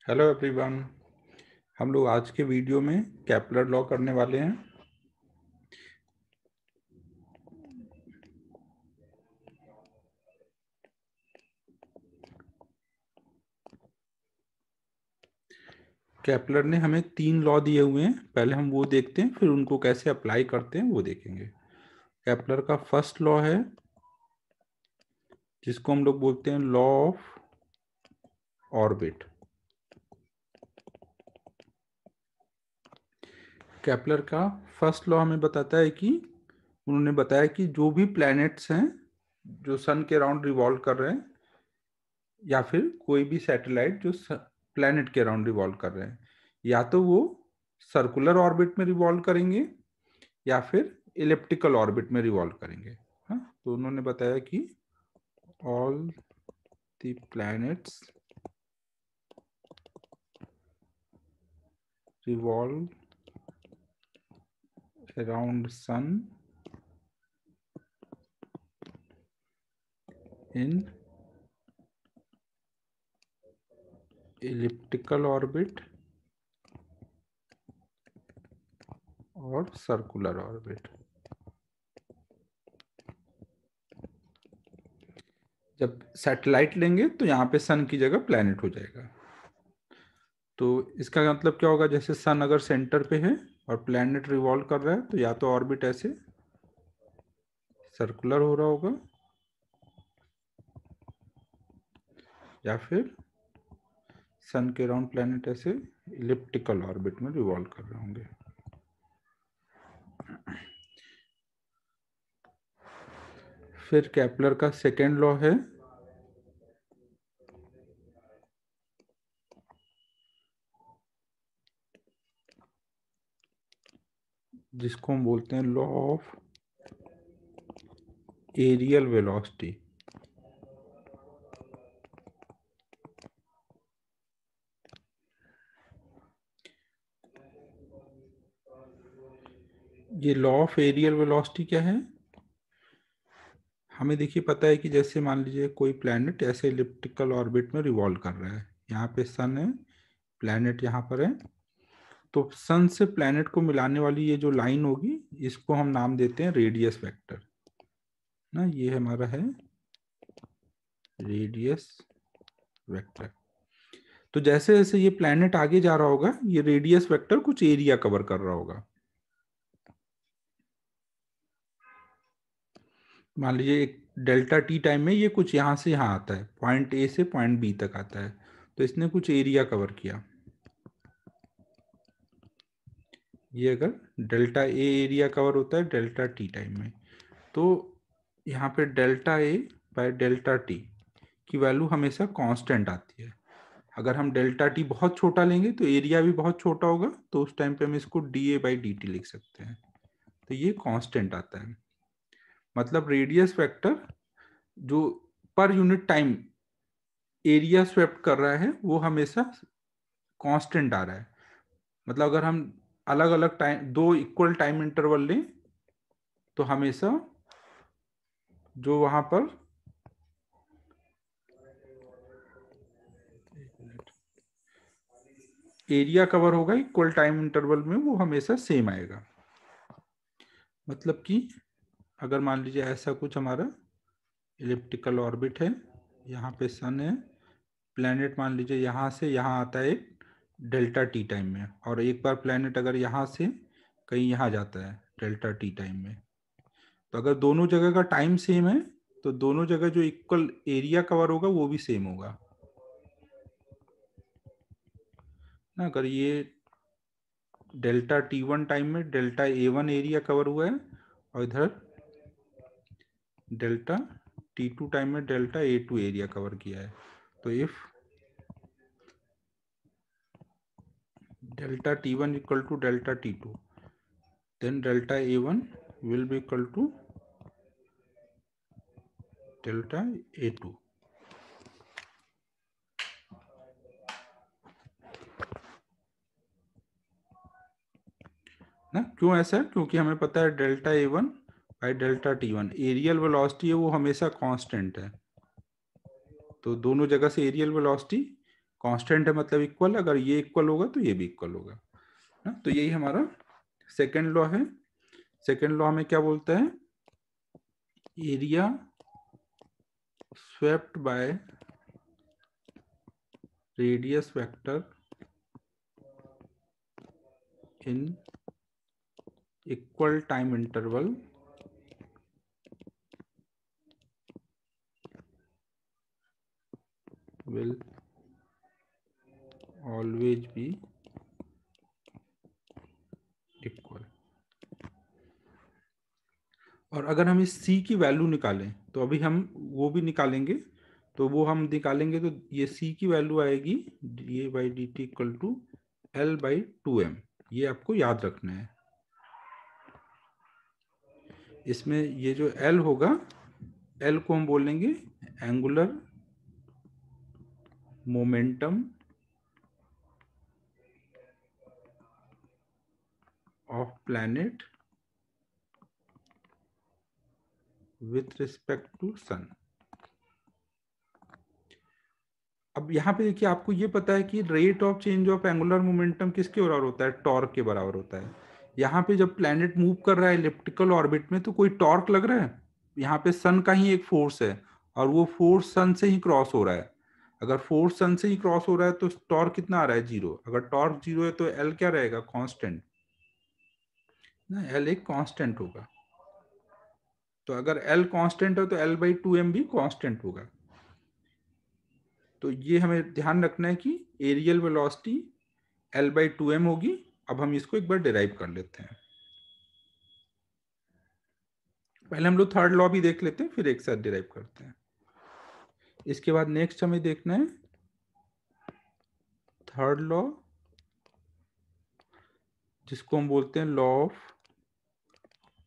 Hello everyone. हम लोग आज के वीडियो में केपलर लॉ करने वाले हैं। केपलर ने हमें 3 लॉ दिए हुए हैं, पहले हम वो देखते हैं, फिर उनको कैसे अप्लाई करते हैं वो देखेंगे। केपलर का फर्स्ट लॉ है जिसको हम लोग बोलते हैं लॉ ऑफ ऑर्बिट। केपलर का फर्स्ट लॉ हमें बताता है कि उन्होंने बताया कि जो भी प्लैनेट्स हैं जो सन के अराउंड रिवॉल्व कर रहे हैं, या फिर कोई भी सैटेलाइट जो प्लैनेट के अराउंड रिवॉल्व कर रहे हैं, या तो वो सर्कुलर ऑर्बिट में रिवॉल्व करेंगे या फिर इलिप्टिकल ऑर्बिट में रिवॉल्व करेंगे। हाँ, तो उन्होंने बताया कि all the planets revolve around sun in elliptical orbit और सर्कुलर ऑर्बिट। जब सैटेलाइट लेंगे तो यहाँ पे सन की जगह प्लैनेट हो जाएगा। तो इसका मतलब क्या होगा, जैसे सन अगर सेंटर पे है और प्लैनेट रिवॉल्व कर रहा है तो या तो ऑर्बिट ऐसे सर्कुलर हो रहा होगा या फिर सन के अराउंड प्लैनेट ऐसे इलिप्टिकल ऑर्बिट में रिवॉल्व कर रहे होंगे। फिर केपलर का सेकेंड लॉ है जिसको हम बोलते हैं लॉ ऑफ एरियल वेलोसिटी। ये लॉ ऑफ एरियल वेलोसिटी क्या है, हमें देखिए पता है कि जैसे मान लीजिए कोई प्लैनेट ऐसे इलिप्टिकल ऑर्बिट में रिवॉल्व कर रहा है, यहाँ पे सन है, प्लैनेट यहाँ पर है, तो सन से प्लैनेट को मिलाने वाली ये जो लाइन होगी इसको हम नाम देते हैं रेडियस वेक्टर ना। ये हमारा है रेडियस वेक्टर। तो जैसे जैसे ये प्लैनेट आगे जा रहा होगा ये रेडियस वेक्टर कुछ एरिया कवर कर रहा होगा। मान लीजिए एक डेल्टा टी टाइम में ये कुछ यहाँ से यहाँ आता है, पॉइंट ए से पॉइंट बी तक आता है, तो इसने कुछ एरिया कवर किया। ये अगर डेल्टा ए एरिया कवर होता है डेल्टा टी टाइम में, तो यहाँ पे delta A by delta T की वैल्यू हमेशा कांस्टेंट आती है। अगर हम डेल्टा टी बहुत छोटा लेंगे तो एरिया भी बहुत छोटा होगा, तो उस टाइम पे हम इसको D A by D T लिख सकते हैं, तो ये कांस्टेंट आता है। मतलब रेडियस वेक्टर जो per unit time area swept कर रहा है वो हमेशा कांस्टेंट आ रहा है। मतलब अगर हम अलग अलग टाइम दो इक्वल टाइम इंटरवल लें तो हमेशा जो वहां पर एरिया कवर होगा इक्वल टाइम इंटरवल में वो हमेशा सेम आएगा। मतलब कि अगर मान लीजिए ऐसा कुछ हमारा इलिप्टिकल ऑर्बिट है, यहाँ पे सन है, प्लैनेट मान लीजिए यहाँ से यहाँ आता है एक डेल्टा टी टाइम में, और एक बार प्लैनेट अगर यहाँ से कहीं यहाँ जाता है डेल्टा टी टाइम में, तो अगर दोनों जगह का टाइम सेम है तो दोनों जगह जो इक्वल एरिया कवर होगा वो भी सेम होगा ना। अगर ये डेल्टा टी वन टाइम में delta A one area cover हुआ है और इधर डेल्टा टी टू टाइम में delta A two area cover किया है, तो if delta t1 equal to delta t2 then delta a1 will be equal to delta a2 ना। क्यों ऐसा है, क्योंकि हमें पता है delta a1 by delta t1 areal velocity है वो हमेशा कांस्टेंट है, तो दोनों जगह से एरियल वेलोसिटी कांस्टेंट है मतलब इक्वल, अगर ये इक्वल होगा तो ये भी इक्वल होगा ना। तो यही हमारा सेकेंड लॉ है। सेकेंड लॉ में क्या बोलता है, area swept by radius vector in equal time interval will always be equal। और अगर हम इस c की वैल्यू निकालें तो अभी हम वो भी निकालेंगे, तो वो हम निकालेंगे तो ये c की वैल्यू आएगी dA by D T equal to L by 2m। ये आपको याद रखना है। इसमें ये जो L होगा, L को हम बोलेंगे angular momentum of planet with respect to sun. अब यहाँ पे देखिए, आपको ये पता है कि rate of change of angular momentum किसके बराबर होता है, टॉर्क के बराबर होता है। यहाँ पे जब प्लैनेट मूव कर रहा है इलिप्टिकल ऑर्बिट में तो कोई टॉर्क लग रहा है, यहाँ पे सन का ही एक फोर्स है और वो फोर्स सन से ही क्रॉस हो रहा है। अगर फोर्स सन से ही क्रॉस हो रहा है तो टॉर्क कितना आ रहा है, 0। अगर टॉर्क 0 है तो एल क्या रहेगा, कांस्टेंट ना, एल एक कांस्टेंट होगा। तो अगर एल कांस्टेंट है तो एल बाई 2m भी कांस्टेंट होगा। तो ये हमें ध्यान रखना है कि areal velocity L by 2m होगी। अब हम इसको एक बार डिराइव कर लेते हैं। पहले हम लोग थर्ड लॉ भी देख लेते हैं, फिर एक साथ डिराइव करते हैं। इसके बाद नेक्स्ट हमें देखना है थर्ड लॉ, जिसको हम बोलते हैं law of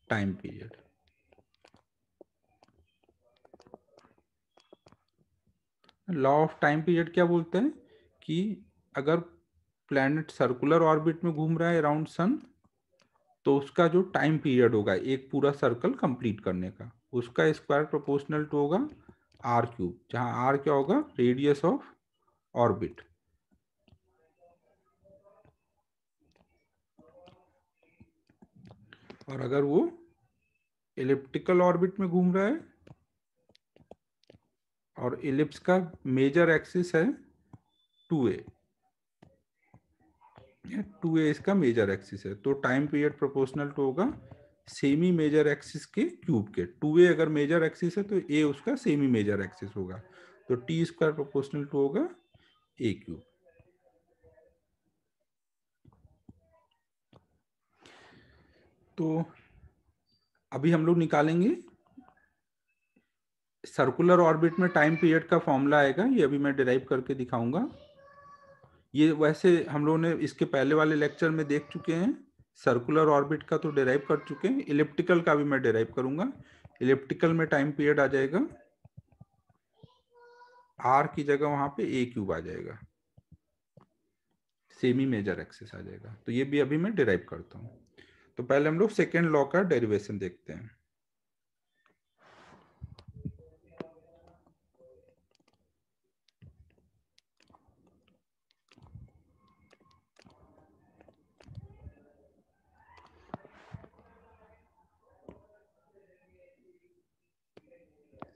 time period. Law of time period क्या बोलते हैं कि अगर प्लैनेट सर्कुलर ऑर्बिट में घूम रहा है अराउंड सन, तो उसका जो टाइम पीरियड होगा एक पूरा सर्कल कंप्लीट करने का, उसका स्क्वायर प्रोपोर्शनल टू होगा आर क्यूब, जहां आर क्या होगा, रेडियस ऑफ ऑर्बिट। और अगर वो इलिप्टिकल ऑर्बिट में घूम रहा है और इलिप्स का मेजर एक्सिस है 2a, 2a इसका मेजर एक्सिस है, तो टाइम पीरियड प्रोपोर्शनल टू होगा सेमी मेजर एक्सिस के क्यूब के। 2a अगर मेजर एक्सिस है तो a उसका सेमी मेजर एक्सिस होगा, तो टी स्क्वायर प्रोपोर्शनल टू होगा a क्यूब। तो अभी हम लोग निकालेंगे सर्कुलर ऑर्बिट में टाइम पीरियड का फॉर्मूला आएगा, ये अभी मैं डिराइव करके दिखाऊंगा। ये वैसे हम लोगों ने इसके पहले वाले लेक्चर में देख चुके हैं, सर्कुलर ऑर्बिट का तो डिराइव कर चुके हैं, इलिप्टिकल का भी मैं डिराइव करूंगा। इलिप्टिकल में टाइम पीरियड आ जाएगा, आर की जगह वहां पे a क्यूब आ जाएगा, सेमी मेजर एक्सिस आ जाएगा। तो ये भी अभी मैं डिराइव करता हूँ। तो पहले हम लोग सेकेंड लॉ का डेरिवेशन देखते हैं।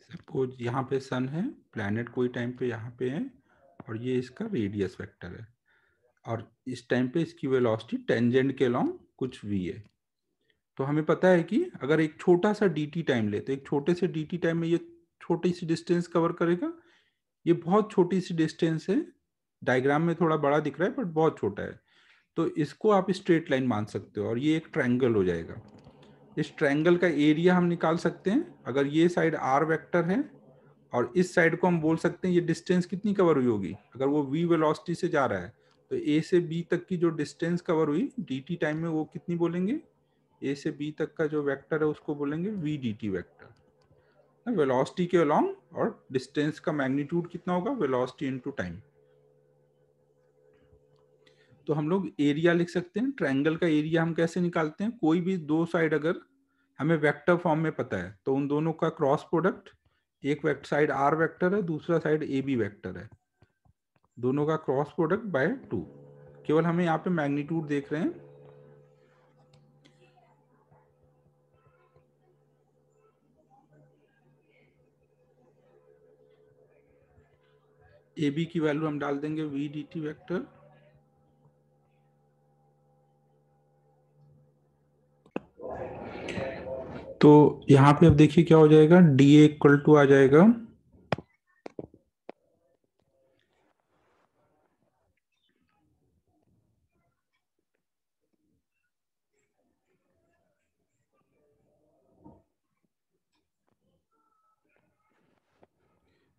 सपोज यहाँ पे सन है, प्लैनेट कोई टाइम पे यहाँ पे है और ये इसका रेडियस वेक्टर है, और इस टाइम पे इसकी वेलोसिटी टेंजेंट के अलोंग कुछ v है। तो हमें पता है कि अगर एक छोटा सा dt टाइम ले तो एक छोटे से dt टाइम में ये छोटी सी डिस्टेंस कवर करेगा। ये बहुत छोटी सी डिस्टेंस है, डायग्राम में थोड़ा बड़ा दिख रहा है बट बहुत छोटा है। तो इसको आप स्ट्रेट लाइन मान सकते हो और ये एक ट्रायंगल हो जाएगा। इस ट्रायंगल का एरिया हम निकाल सकते हैं। अगर ये साइड r वेक्टर है और इस साइड को हम बोल सकते हैं ये डिस्टेंस कितनी कवर हुई होगी, अगर वो v वेलोसिटी से जा रहा है तो a से b तक की जो डिस्टेंस कवर हुई dt टाइम में वो कितनी बोलेंगे, a से b तक का जो वेक्टर है उसको बोलेंगे v dt वेक्टर। वेलोसिटी के अलोंग और डिस्टेंस का मैग्नीट्यूड कितना होगा, वेलोसिटी इनटू टाइम। तो हम लोग एरिया लिख सकते हैं। ट्रायंगल का एरिया हम कैसे निकालते हैं, कोई भी दो साइड अगर हमें वेक्टर फॉर्म में पता है तो उन दोनों का क्रॉस प्रोडक्ट, एक साइड r वेक्टर है दूसरा साइड ab वेक्टर है, दोनों का क्रॉस प्रोडक्ट बाय 2। केवल हमें यहाँ पे मैग्नीट्यूड देख रहे हैं। ए बी की वैल्यू हम डाल देंगे वी डी टी वैक्टर, तो यहाँ पे अब देखिए क्या हो जाएगा, डी ए इक्वल टू आ जाएगा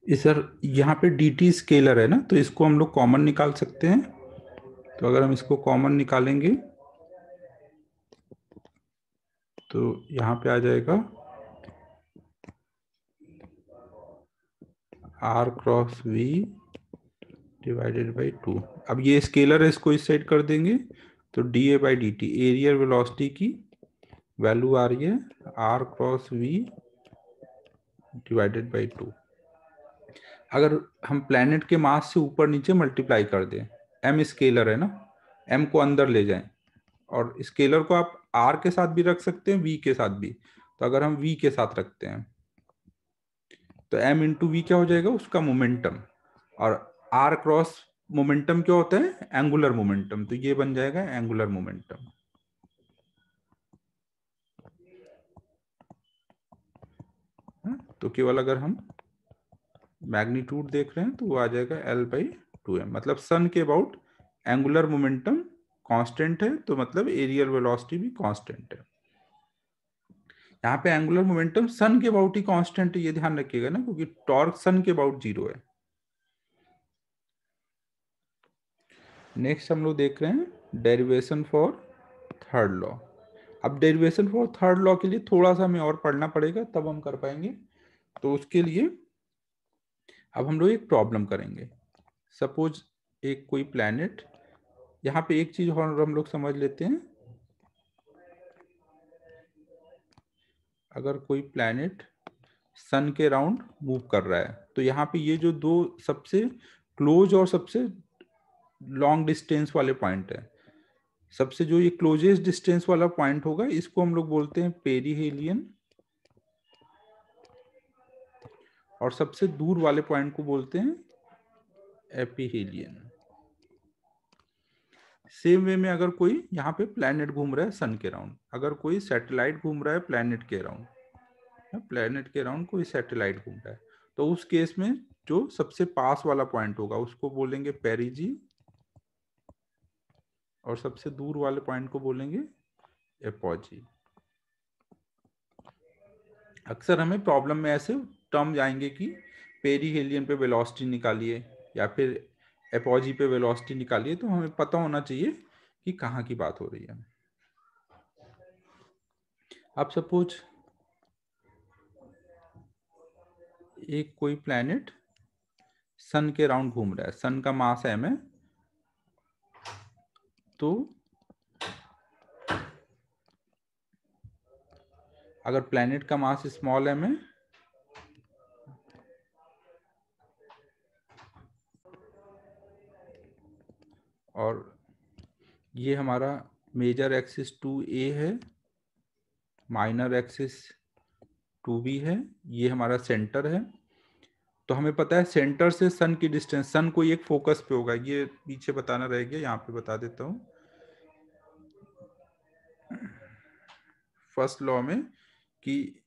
सर, यहाँ पे डी टी स्केलर है ना, तो इसको हम लोग कॉमन निकाल सकते हैं। तो अगर हम इसको कॉमन निकालेंगे तो यहाँ पे आ जाएगा R cross V divided by 2। अब ये स्केलर है, इसको इस साइड कर देंगे तो D A by D T, areal velocity की वैल्यू आ रही है R cross V divided by 2। अगर हम प्लैनेट के मास से ऊपर नीचे मल्टीप्लाई कर दें, एम स्केलर है ना, एम को अंदर ले जाएं, और स्केलर को आप आर के साथ भी रख सकते हैं, वी के साथ भी। तो अगर हम वी के साथ रखते हैं तो एम इंटू वी क्या हो जाएगा, उसका मोमेंटम, और आर क्रॉस मोमेंटम क्या होता है, एंगुलर मोमेंटम, तो ये बन जाएगा एंगुलर मोमेंटम। तो केवल अगर हम मैग्नीट्यूड देख रहे हैं तो वो आ जाएगा एल बाई 2m, मतलब सन के अबाउट एंगुलर मोमेंटम कांस्टेंट है, तो मतलब एरियल वेलोसिटी भी कांस्टेंट है। यहाँ पे एंगुलर मोमेंटम सन के अबाउट ही कांस्टेंट है, ये ध्यान रखिएगा ना, क्योंकि टॉर्क सन के अबाउट 0 है। नेक्स्ट हम लोग देख रहे हैं डेरिवेशन फॉर थर्ड लॉ। अब डेरिवेशन फॉर थर्ड लॉ के लिए थोड़ा सा हमें और पढ़ना पड़ेगा, तब हम कर पाएंगे। तो उसके लिए अब हम लोग एक प्रॉब्लम करेंगे। सपोज एक कोई प्लैनेट, यहाँ पे एक चीज और हम लोग समझ लेते हैं, अगर कोई प्लैनेट सन के राउंड मूव कर रहा है तो यहाँ पे ये जो दो सबसे क्लोज और सबसे लॉन्ग डिस्टेंस वाले पॉइंट है, सबसे जो ये क्लोजेस्ट डिस्टेंस वाला पॉइंट होगा इसको हम लोग बोलते हैं पेरीहेलियन, और सबसे दूर वाले पॉइंट को बोलते हैं एपीहेलियन। सेम वे में अगर कोई यहाँ पे प्लैनेट घूम रहा है सन के राउंड, अगर कोई सैटेलाइट घूम रहा है प्लैनेट के राउंड, प्लैनेट के राउंड कोई सैटेलाइट घूम रहा है, तो उस केस में जो सबसे पास वाला पॉइंट होगा उसको बोलेंगे पेरिजी, और सबसे दूर वाले पॉइंट को बोलेंगे एपोजी। अक्सर हमें प्रॉब्लम में ऐसे टर्म आएंगे कि पेरीहेलियन पे वेलोसिटी निकालिए या फिर एपोजी पे वेलोसिटी निकालिए, तो हमें पता होना चाहिए कि कहाँ की बात हो रही है। अब सपोज एक कोई प्लैनेट सन के राउंड घूम रहा है, सन का मास m है, तो अगर प्लैनेट का मास स्मॉल m है और ये हमारा मेजर एक्सिस 2a है, माइनर एक्सिस 2b है, ये हमारा सेंटर है, तो हमें पता है सेंटर से सन की डिस्टेंस, सन कोई एक फोकस पे होगा, ये पीछे बताना रह गया, यहाँ पे बता देता हूँ। फर्स्ट लॉ में कि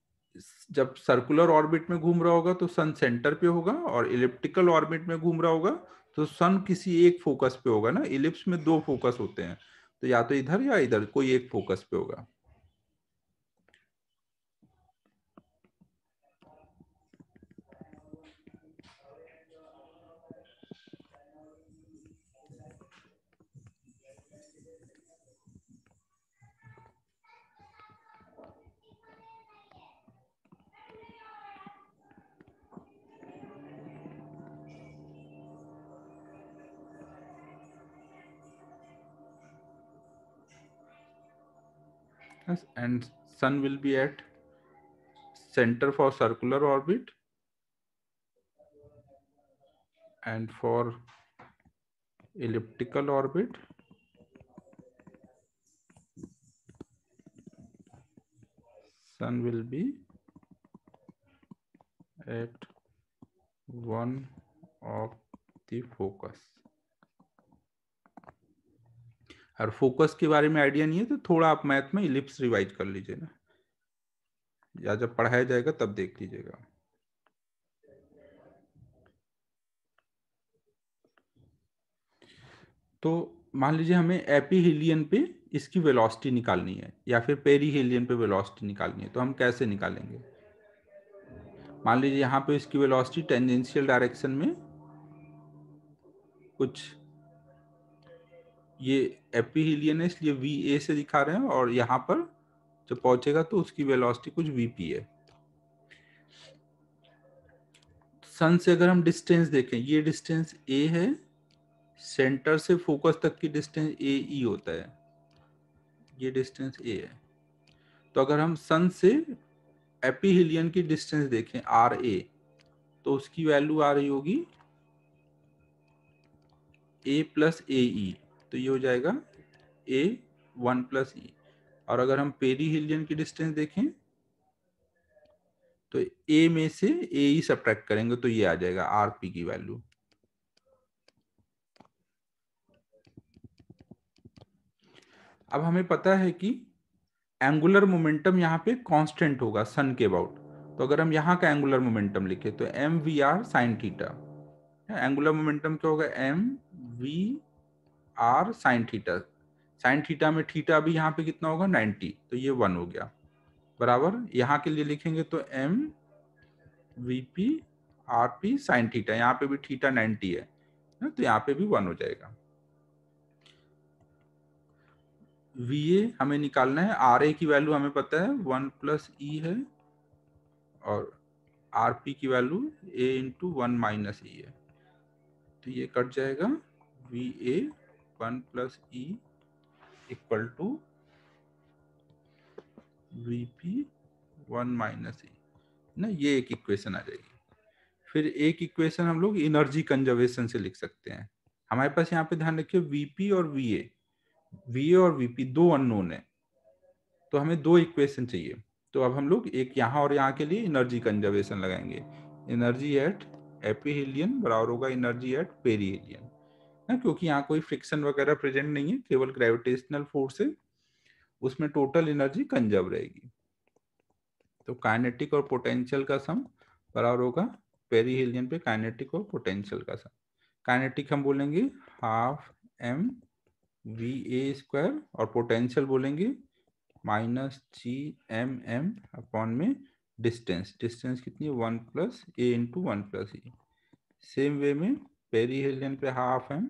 जब सर्कुलर ऑर्बिट में घूम रहा होगा तो सन सेंटर पे होगा, और इलिप्टिकल ऑर्बिट में घूम रहा होगा तो सन किसी एक फोकस पे होगा ना, इलिप्स में दो फोकस होते हैं, तो या तो इधर या इधर कोई एक फोकस पे होगा। Yes, and sun will be at center for circular orbit and for elliptical orbit sun will be at one of the focus। और फोकस के बारे में आइडिया नहीं है तो थोड़ा आप मैथ में इलिप्स रिवाइज कर लीजिए ना, या जब पढ़ाया जाएगा तब देख लीजिएगा। तो मान लीजिए हमें एपीहीलियन पे इसकी वेलोसिटी निकालनी है या फिर पेरीहीलियन पे वेलोसिटी निकालनी है, तो हम कैसे निकालेंगे? मान लीजिए यहाँ पे इसकी वेलोसिटी टेंजेंशियल डायरेक्शन में कुछ, ये एपीहीलियन है इसलिए वी ए से दिखा रहे हैं, और यहाँ पर जब पहुंचेगा तो उसकी वेलोसिटी कुछ वीपी है। सन से अगर हम डिस्टेंस देखें, ये डिस्टेंस ए है, सेंटर से फोकस तक की डिस्टेंस ए ई होता है, ये डिस्टेंस ए है। तो अगर हम सन से एपीहीलियन की डिस्टेंस देखें आर ए, तो उसकी वैल्यू आ रही होगी ए प्लस ए ई, तो ये हो जाएगा ए वन प्लस ई। और अगर हम पेरीहीलियन की डिस्टेंस देखें तो ए में से ए ई सब्ट्रैक्ट करेंगे तो ये आ जाएगा आर पी की वैल्यू। अब हमें पता है कि एंगुलर मोमेंटम यहाँ पे कांस्टेंट होगा सन के अबाउट, तो अगर हम यहाँ का एंगुलर मोमेंटम लिखे तो M V R sine theta, angular momentum क्या होगा M V R sine theta. Sine theta में थीटा भी यहाँ पे कितना होगा 90, तो ये 1 हो गया, बराबर यहाँ के लिए लिखेंगे तो M V P R P sine theta, यहाँ पे भी थीटा 90 है तो यहाँ पे भी 1 हो जाएगा। वी ए हमें निकालना है, आर ए की वैल्यू हमें पता है 1 प्लस ई है, और आर पी की value A into 1 minus E है, तो ये कट जाएगा V A 1 plus E equal to V P 1 minus E ना, ये एक इक्वेशन आ जाएगी। फिर एक इक्वेशन हम लोग एनर्जी कंजर्वेशन से लिख सकते हैं। हमारे पास यहाँ पे ध्यान रखिए वीपी और वीए और वीपी दो अननोन है, तो हमें दो इक्वेशन चाहिए। तो अब हम लोग एक यहाँ और यहाँ के लिए एनर्जी कंजर्वेशन लगाएंगे। एनर्जी एट एपीहीलियन बराबर होगा एनर्जी एट पेरीहीलियन ना, क्योंकि यहाँ कोई फ्रिक्शन वगैरह प्रेजेंट नहीं है, केवल ग्रेविटेशनल फोर्स है, उसमें टोटल एनर्जी कंजर्व रहेगी। तो काइनेटिक और पोटेंशियल का सम बराबर होगा पेरीहीलियन पे काइनेटिक और पोटेंशियल का सम। काइनेटिक हम बोलेंगे half M V A square, और पोटेंशियल बोलेंगे minus G M M upon में डिस्टेंस, डिस्टेंस कितनी है 1 plus A into 1 plus E. Same way में पेरीहीलियन पे हाफ एम